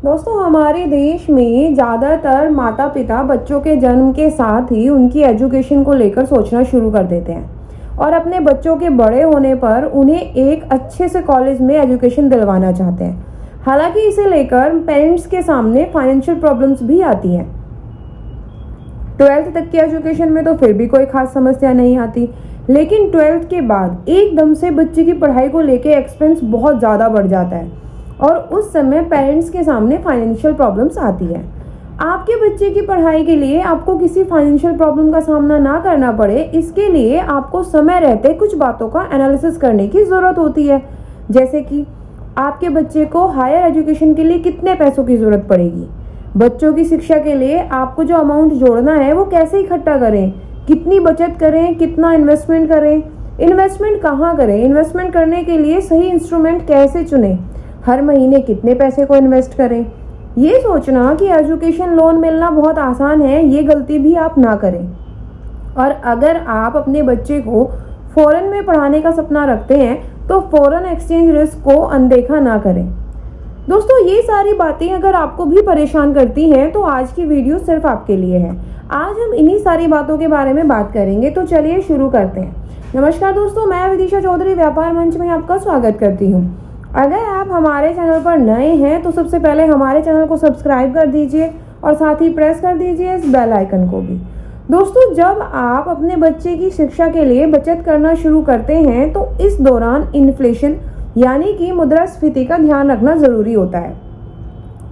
दोस्तों, हमारे देश में ज़्यादातर माता पिता बच्चों के जन्म के साथ ही उनकी एजुकेशन को लेकर सोचना शुरू कर देते हैं और अपने बच्चों के बड़े होने पर उन्हें एक अच्छे से कॉलेज में एजुकेशन दिलवाना चाहते हैं। हालांकि इसे लेकर पेरेंट्स के सामने फाइनेंशियल प्रॉब्लम्स भी आती हैं। 12th तक की एजुकेशन में तो फिर भी कोई खास समस्या नहीं आती, लेकिन 12th के बाद एकदम से बच्चे की पढ़ाई को लेकर एक्सपेंस बहुत ज़्यादा बढ़ जाता है और उस समय पेरेंट्स के सामने फाइनेंशियल प्रॉब्लम्स आती है। आपके बच्चे की पढ़ाई के लिए आपको किसी फाइनेंशियल प्रॉब्लम का सामना ना करना पड़े, इसके लिए आपको समय रहते कुछ बातों का एनालिसिस करने की ज़रूरत होती है। जैसे कि आपके बच्चे को हायर एजुकेशन के लिए कितने पैसों की ज़रूरत पड़ेगी, बच्चों की शिक्षा के लिए आपको जो अमाउंट जोड़ना है वो कैसे इकट्ठा करें, कितनी बचत करें, कितना इन्वेस्टमेंट करें, इन्वेस्टमेंट कहाँ करें, इन्वेस्टमेंट करने के लिए सही इंस्ट्रूमेंट कैसे चुनें, हर महीने कितने पैसे को इन्वेस्ट करें। ये सोचना कि एजुकेशन लोन मिलना बहुत आसान है, ये गलती भी आप ना करें। और अगर आप अपने बच्चे को फॉरेन में पढ़ाने का सपना रखते हैं तो फॉरेन एक्सचेंज रिस्क को अनदेखा ना करें। दोस्तों, ये सारी बातें अगर आपको भी परेशान करती हैं तो आज की वीडियो सिर्फ आपके लिए है। आज हम इन्हीं सारी बातों के बारे में बात करेंगे, तो चलिए शुरू करते हैं। नमस्कार दोस्तों, मैं विदिशा चौधरी व्यापार मंच में आपका स्वागत करती हूँ। अगर आप हमारे चैनल पर नए हैं तो सबसे पहले हमारे चैनल को सब्सक्राइब कर दीजिए और साथ ही प्रेस कर दीजिए इस बेल आइकन को भी। दोस्तों, जब आप अपने बच्चे की शिक्षा के लिए बचत करना शुरू करते हैं तो इस दौरान इन्फ्लेशन यानी कि मुद्रास्फीति का ध्यान रखना ज़रूरी होता है।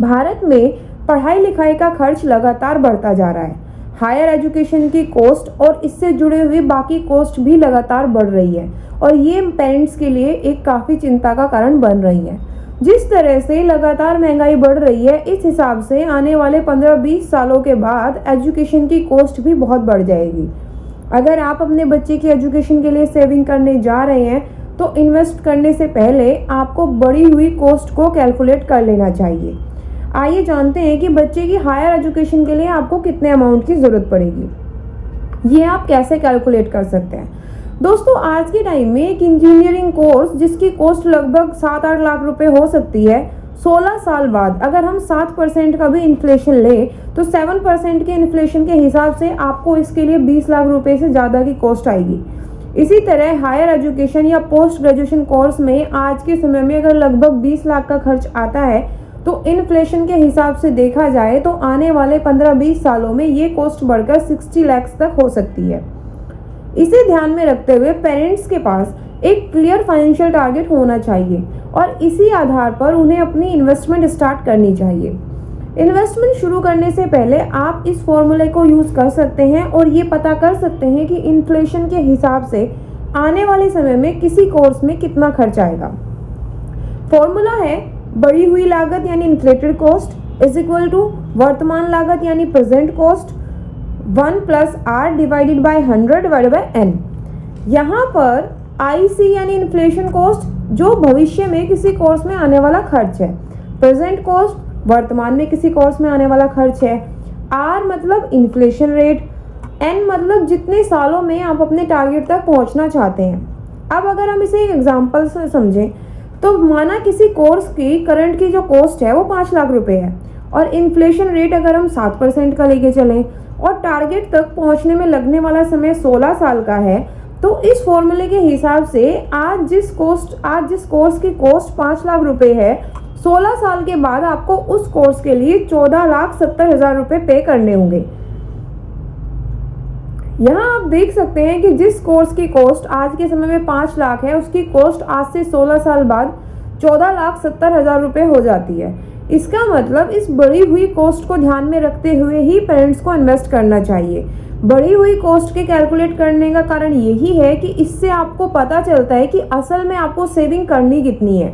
भारत में पढ़ाई लिखाई का खर्च लगातार बढ़ता जा रहा है। हायर एजुकेशन की कॉस्ट और इससे जुड़े हुए बाकी कॉस्ट भी लगातार बढ़ रही है और ये पेरेंट्स के लिए एक काफ़ी चिंता का कारण बन रही है। जिस तरह से लगातार महंगाई बढ़ रही है, इस हिसाब से आने वाले 15-20 सालों के बाद एजुकेशन की कॉस्ट भी बहुत बढ़ जाएगी। अगर आप अपने बच्चे की एजुकेशन के लिए सेविंग करने जा रहे हैं तो इन्वेस्ट करने से पहले आपको बढ़ी हुई कॉस्ट को कैलकुलेट कर लेना चाहिए। आइए जानते हैं कि बच्चे की हायर एजुकेशन के लिए आपको कितने अमाउंट की ज़रूरत पड़ेगी। ये आप कैसे कैलकुलेट कर सकते हैं। दोस्तों, आज के टाइम में एक इंजीनियरिंग कोर्स जिसकी कॉस्ट लगभग 7-8 लाख रुपए हो सकती है, 16 साल बाद अगर हम 7% का भी इन्फ्लेशन लें तो 7% के इन्फ्लेशन के हिसाब से आपको इसके लिए 20 लाख रुपए से ज़्यादा की कॉस्ट आएगी। इसी तरह हायर एजुकेशन या पोस्ट ग्रेजुएशन कोर्स में आज के समय में अगर लगभग 20 लाख का खर्च आता है तो इन्फ्लेशन के हिसाब से देखा जाए तो आने वाले 15-20 सालों में ये कॉस्ट बढ़कर 60 लाख तक हो सकती है। इसे ध्यान में रखते हुए पेरेंट्स के पास एक क्लियर फाइनेंशियल टारगेट होना चाहिए और इसी आधार पर उन्हें अपनी इन्वेस्टमेंट स्टार्ट करनी चाहिए। इन्वेस्टमेंट शुरू करने से पहले आप इस फॉर्मूले को यूज़ कर सकते हैं और ये पता कर सकते हैं कि इन्फ्लेशन के हिसाब से आने वाले समय में किसी कोर्स में कितना खर्च आएगा। फॉर्मूला है बढ़ी हुई लागत यानी inflated cost is equal to वर्तमान लागत यानी present cost 1 + R divided by 100 divided by N। यहाँ पर IC यानी इन्फ्लेशन कॉस्ट जो भविष्य में किसी कोर्स में आने वाला खर्च है, प्रेजेंट कॉस्ट वर्तमान में किसी कोर्स में आने वाला खर्च है, R मतलब इन्फ्लेशन रेट, N मतलब जितने सालों में आप अपने टारगेट तक पहुँचना चाहते हैं। अब अगर हम इसे एक एग्जाम्पल से समझें तो माना किसी कोर्स की करंट की जो कॉस्ट है वो 5 लाख रुपए है और इन्फ्लेशन रेट अगर हम 7% का लेके चलें और टारगेट तक पहुंचने में लगने वाला समय 16 साल का है, तो इस फॉर्मूले के हिसाब से आज जिस कोर्स की कॉस्ट 5 लाख रुपए है, 16 साल के बाद आपको उस कोर्स के लिए 14,70,000 रुपए पे करने होंगे। यहाँ आप देख सकते हैं कि जिस कोर्स की कॉस्ट आज के समय में 5 लाख है, उसकी कॉस्ट आज से 16 साल बाद 14,70,000 रुपए हो जाती है। इसका मतलब इस बढ़ी हुई कॉस्ट को ध्यान में रखते हुए ही पेरेंट्स को इन्वेस्ट करना चाहिए। बढ़ी हुई कॉस्ट के कैलकुलेट करने का कारण यही है कि इससे आपको पता चलता है कि असल में आपको सेविंग करनी कितनी है।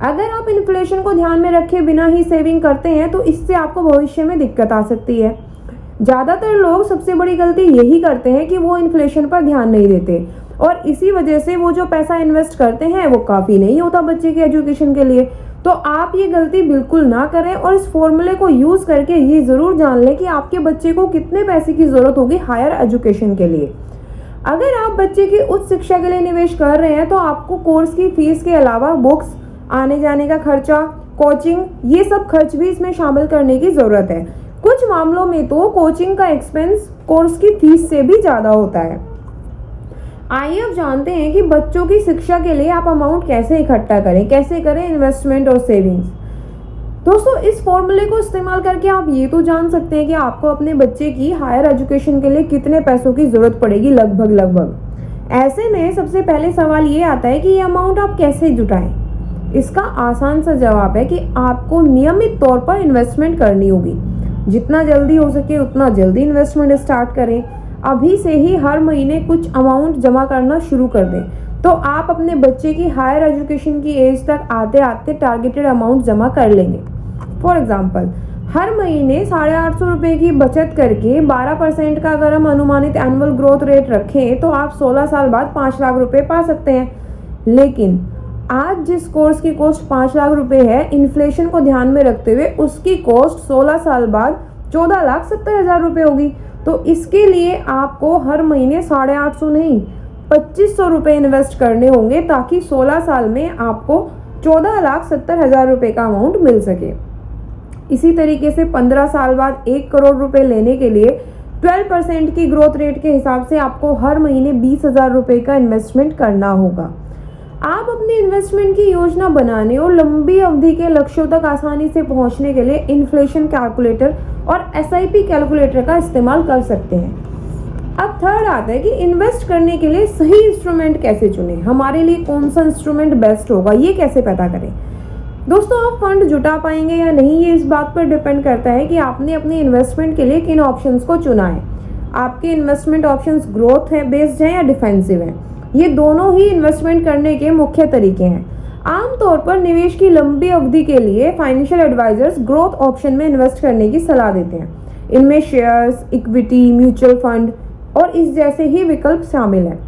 अगर आप इन्फ्लेशन को ध्यान में रखे बिना ही सेविंग करते हैं तो इससे आपको भविष्य में दिक्कत आ सकती है। ज़्यादातर लोग सबसे बड़ी गलती यही करते हैं कि वो इन्फ्लेशन पर ध्यान नहीं देते और इसी वजह से वो जो पैसा इन्वेस्ट करते हैं वो काफ़ी नहीं होता बच्चे की एजुकेशन के लिए। तो आप ये गलती बिल्कुल ना करें और इस फॉर्मूले को यूज़ करके ये ज़रूर जान लें कि आपके बच्चे को कितने पैसे की ज़रूरत होगी हायर एजुकेशन के लिए। अगर आप बच्चे की उच्च शिक्षा के लिए निवेश कर रहे हैं तो आपको कोर्स की फीस के अलावा बुक्स, आने जाने का खर्चा, कोचिंग, ये सब खर्च भी इसमें शामिल करने की ज़रूरत है। कुछ मामलों में तो कोचिंग का एक्सपेंस कोर्स की फीस से भी ज़्यादा होता है। आइए अब जानते हैं कि बच्चों की शिक्षा के लिए आप अमाउंट कैसे इकट्ठा करें, कैसे करें इन्वेस्टमेंट और सेविंग्स। दोस्तों, इस फॉर्मूले को इस्तेमाल करके आप ये तो जान सकते हैं कि आपको अपने बच्चे की हायर एजुकेशन के लिए कितने पैसों की ज़रूरत पड़ेगी लगभग। ऐसे में सबसे पहले सवाल ये आता है कि ये अमाउंट आप कैसे जुटाएं। इसका आसान सा जवाब है कि आपको नियमित तौर पर इन्वेस्टमेंट करनी होगी। जितना जल्दी हो सके उतना जल्दी इन्वेस्टमेंट स्टार्ट करें। अभी से ही हर महीने कुछ अमाउंट जमा करना शुरू कर दें, तो आप अपने बच्चे की हायर एजुकेशन की एज तक आते आते टारगेटेड अमाउंट जमा कर लेंगे। फॉर एग्जाम्पल, हर महीने 850 रुपये की बचत करके 12% का अगर हम अनुमानित एनुअल ग्रोथ रेट रखें तो आप 16 साल बाद 5 लाख रुपए पा सकते हैं। लेकिन आज जिस कोर्स की कॉस्ट 5 लाख रुपए है, इन्फ्लेशन को ध्यान में रखते हुए उसकी कॉस्ट 16 साल बाद 14,70,000 रुपये होगी। तो इसके लिए आपको हर महीने 850 नहीं 2500 रुपये इन्वेस्ट करने होंगे, ताकि 16 साल में आपको 14,70,000 रुपये का अमाउंट मिल सके। इसी तरीके से 15 साल बाद 1 करोड़ रुपए लेने के लिए 12% की ग्रोथ रेट के हिसाब से आपको हर महीने 20,000 रुपये का इन्वेस्टमेंट करना होगा। आप अपने इन्वेस्टमेंट की योजना बनाने और लंबी अवधि के लक्ष्यों तक आसानी से पहुंचने के लिए इन्फ्लेशन कैलकुलेटर और SIP कैलकुलेटर का इस्तेमाल कर सकते हैं। अब थर्ड आता है कि इन्वेस्ट करने के लिए सही इंस्ट्रूमेंट कैसे चुनें। हमारे लिए कौन सा इंस्ट्रूमेंट बेस्ट होगा, ये कैसे पता करें। दोस्तों, आप फंड जुटा पाएंगे या नहीं, ये इस बात पर डिपेंड करता है कि आपने अपने इन्वेस्टमेंट के लिए किन ऑप्शंस को चुना है। आपके इन्वेस्टमेंट ऑप्शंस ग्रोथ है बेस्ड हैं या डिफेंसिव हैं। ये दोनों ही इन्वेस्टमेंट करने के मुख्य तरीके हैं। आमतौर पर निवेश की लंबी अवधि के लिए फाइनेंशियल एडवाइजर्स ग्रोथ ऑप्शन में इन्वेस्ट करने की सलाह देते हैं। इनमें शेयर्स, इक्विटी, म्यूचुअल फंड और इस जैसे ही विकल्प शामिल हैं।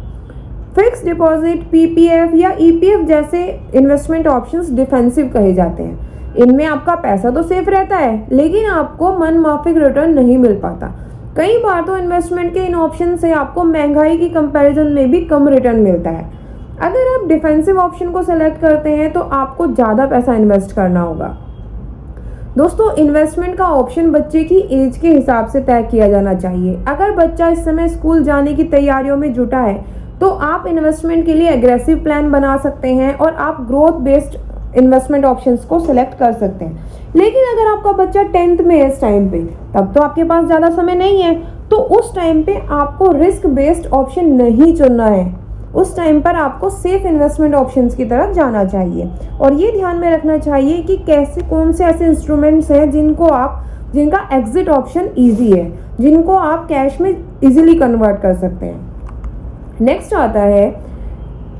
फिक्स डिपॉजिट, PPF या EPF जैसे इन्वेस्टमेंट ऑप्शंस डिफेंसिव कहे जाते हैं। इनमें आपका पैसा तो सेफ रहता है, लेकिन आपको मनमाफिक रिटर्न नहीं मिल पाता। कई बार तो इन्वेस्टमेंट के इन ऑप्शन से आपको महंगाई की कंपैरिजन में भी कम रिटर्न मिलता है। अगर आप डिफेंसिव ऑप्शन को सेलेक्ट करते हैं तो आपको ज़्यादा पैसा इन्वेस्ट करना होगा। दोस्तों, इन्वेस्टमेंट का ऑप्शन बच्चे की एज के हिसाब से तय किया जाना चाहिए। अगर बच्चा इस समय स्कूल जाने की तैयारियों में जुटा है तो आप इन्वेस्टमेंट के लिए एग्रेसिव प्लान बना सकते हैं और आप ग्रोथ बेस्ड इन्वेस्टमेंट ऑप्शंस को सिलेक्ट कर सकते हैं। लेकिन अगर आपका बच्चा 10th में है इस टाइम पे, तब तो आपके पास ज़्यादा समय नहीं है, तो उस टाइम पे आपको रिस्क बेस्ड ऑप्शन नहीं चुनना है। उस टाइम पर आपको सेफ इन्वेस्टमेंट ऑप्शंस की तरफ जाना चाहिए और ये ध्यान में रखना चाहिए कि कैसे कौन से ऐसे इंस्ट्रूमेंट्स हैं जिनका एग्जिट ऑप्शन ईजी है, जिनको आप कैश में इजीली कन्वर्ट कर सकते हैं। नेक्स्ट आता है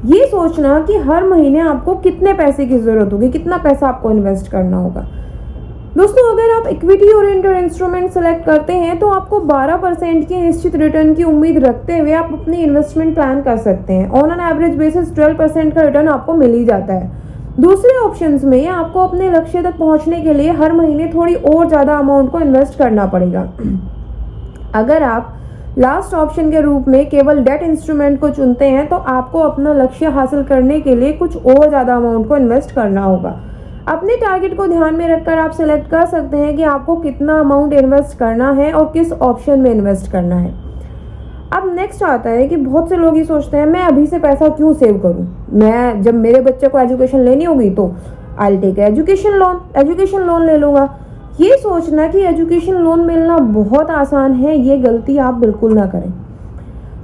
ये सोचना कि हर महीने आपको कितने पैसे की ज़रूरत होगी, कितना पैसा आपको इन्वेस्ट करना होगा। दोस्तों, अगर आप इक्विटी ओरिएंटेड इंस्ट्रूमेंट सेलेक्ट करते हैं तो आपको 12% की निश्चित रिटर्न की उम्मीद रखते हुए आप अपनी इन्वेस्टमेंट प्लान कर सकते हैं। ऑन एन एवरेज बेसिस 12% का रिटर्न आपको मिल ही जाता है। दूसरे ऑप्शंस में आपको अपने लक्ष्य तक पहुंचने के लिए हर महीने थोड़ी और ज़्यादा अमाउंट को इन्वेस्ट करना पड़ेगा। अगर आप लास्ट ऑप्शन के रूप में केवल डेट इंस्ट्रूमेंट को चुनते हैं तो आपको अपना लक्ष्य हासिल करने के लिए कुछ और ज़्यादा अमाउंट को इन्वेस्ट करना होगा। अपने टारगेट को ध्यान में रखकर आप सेलेक्ट कर सकते हैं कि आपको कितना अमाउंट इन्वेस्ट करना है और किस ऑप्शन में इन्वेस्ट करना है। अब नेक्स्ट आता है कि बहुत से लोग ये सोचते हैं मैं अभी से पैसा क्यों सेव करूं, मैं जब मेरे बच्चे को एजुकेशन लेनी होगी तो I will take education loan ले लूँगा। ये सोचना कि एजुकेशन लोन मिलना बहुत आसान है, ये गलती आप बिल्कुल ना करें।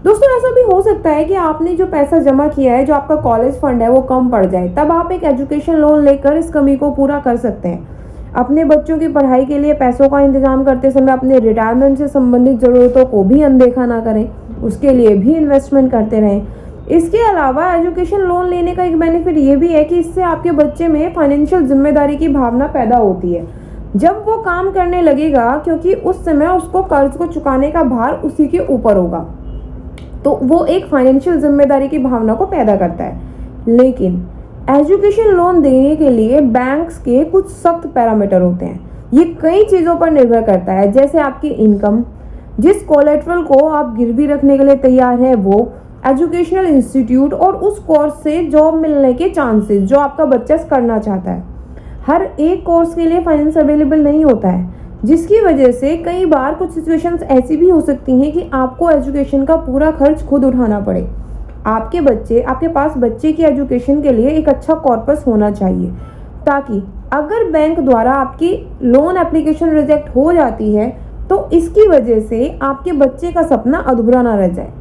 दोस्तों, ऐसा भी हो सकता है कि आपने जो पैसा जमा किया है, जो आपका कॉलेज फंड है, वो कम पड़ जाए, तब आप एक एजुकेशन लोन लेकर इस कमी को पूरा कर सकते हैं। अपने बच्चों की पढ़ाई के लिए पैसों का इंतजाम करते समय अपने रिटायरमेंट से संबंधित ज़रूरतों को भी अनदेखा ना करें, उसके लिए भी इन्वेस्टमेंट करते रहें। इसके अलावा एजुकेशन लोन लेने का एक बेनिफिट ये भी है कि इससे आपके बच्चे में फाइनेंशियल जिम्मेदारी की भावना पैदा होती है जब वो काम करने लगेगा, क्योंकि उस समय उसको कर्ज को चुकाने का भार उसी के ऊपर होगा, तो वो एक फाइनेंशियल जिम्मेदारी की भावना को पैदा करता है। लेकिन एजुकेशन लोन देने के लिए बैंक्स के कुछ सख्त पैरामीटर होते हैं। ये कई चीज़ों पर निर्भर करता है, जैसे आपकी इनकम, जिस कोलेट्रल को आप गिरवी रखने के लिए तैयार है वो, एजुकेशनल इंस्टीट्यूट और उस कोर्स से जॉब मिलने के चांसेस जो आपका बच्चा करना चाहता है। हर एक कोर्स के लिए फाइनेंस अवेलेबल नहीं होता है, जिसकी वजह से कई बार कुछ सिचुएशंस ऐसी भी हो सकती हैं कि आपको एजुकेशन का पूरा खर्च खुद उठाना पड़े। आपके पास बच्चे की एजुकेशन के लिए एक अच्छा कॉर्पस होना चाहिए, ताकि अगर बैंक द्वारा आपकी लोन एप्लीकेशन रिजेक्ट हो जाती है तो इसकी वजह से आपके बच्चे का सपना अधूरा ना रह जाए।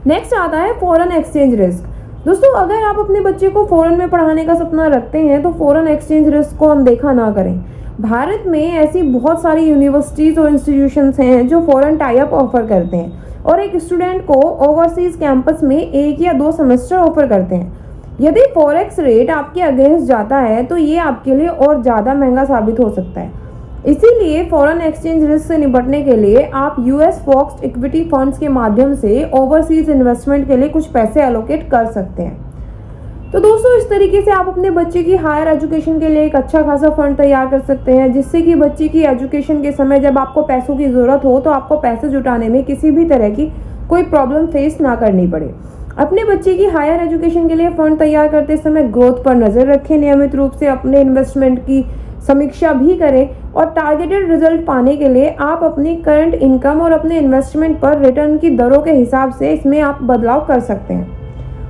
नेक्स्ट आता है फॉरेन एक्सचेंज रिस्क। दोस्तों, अगर आप अपने बच्चे को फॉरेन में पढ़ाने का सपना रखते हैं तो फॉरेन एक्सचेंज रिस्क को अनदेखा ना करें। भारत में ऐसी बहुत सारी यूनिवर्सिटीज़ और इंस्टीट्यूशंस हैं जो फॉरेन टाई अप ऑफर करते हैं और एक स्टूडेंट को ओवरसीज कैंपस में 1 या 2 सेमेस्टर ऑफर करते हैं। यदि फॉरेक्स रेट आपके अगेंस्ट जाता है तो ये आपके लिए और ज़्यादा महंगा साबित हो सकता है। इसीलिए फॉरेन एक्सचेंज रिस्क से निपटने के लिए आप यूएस फॉक्स्ड इक्विटी फंड्स के माध्यम से ओवरसीज इन्वेस्टमेंट के लिए कुछ पैसे एलोकेट कर सकते हैं। तो दोस्तों, इस तरीके से आप अपने बच्चे की हायर एजुकेशन के लिए एक अच्छा खासा फंड तैयार कर सकते हैं, जिससे कि बच्चे की एजुकेशन के समय जब आपको पैसों की ज़रूरत हो तो आपको पैसे जुटाने में किसी भी तरह की कोई प्रॉब्लम फेस ना करनी पड़े। अपने बच्चे की हायर एजुकेशन के लिए फंड तैयार करते समय ग्रोथ पर नज़र रखें, नियमित रूप से अपने इन्वेस्टमेंट की समीक्षा भी करें और टारगेटेड रिजल्ट पाने के लिए आप अपनी करंट इनकम और अपने इन्वेस्टमेंट पर रिटर्न की दरों के हिसाब से इसमें आप बदलाव कर सकते हैं।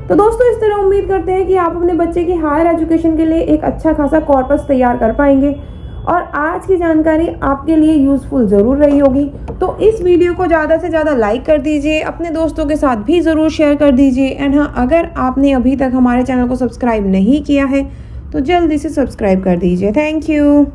तो दोस्तों, इस तरह उम्मीद करते हैं कि आप अपने बच्चे की हायर एजुकेशन के लिए एक अच्छा खासा कॉर्पस तैयार कर पाएंगे और आज की जानकारी आपके लिए यूज़फुल ज़रूर रही होगी। तो इस वीडियो को ज़्यादा से ज़्यादा लाइक कर दीजिए, अपने दोस्तों के साथ भी ज़रूर शेयर कर दीजिए। एंड हाँ, अगर आपने अभी तक हमारे चैनल को सब्सक्राइब नहीं किया है तो जल्दी से सब्सक्राइब कर दीजिए। Thank you.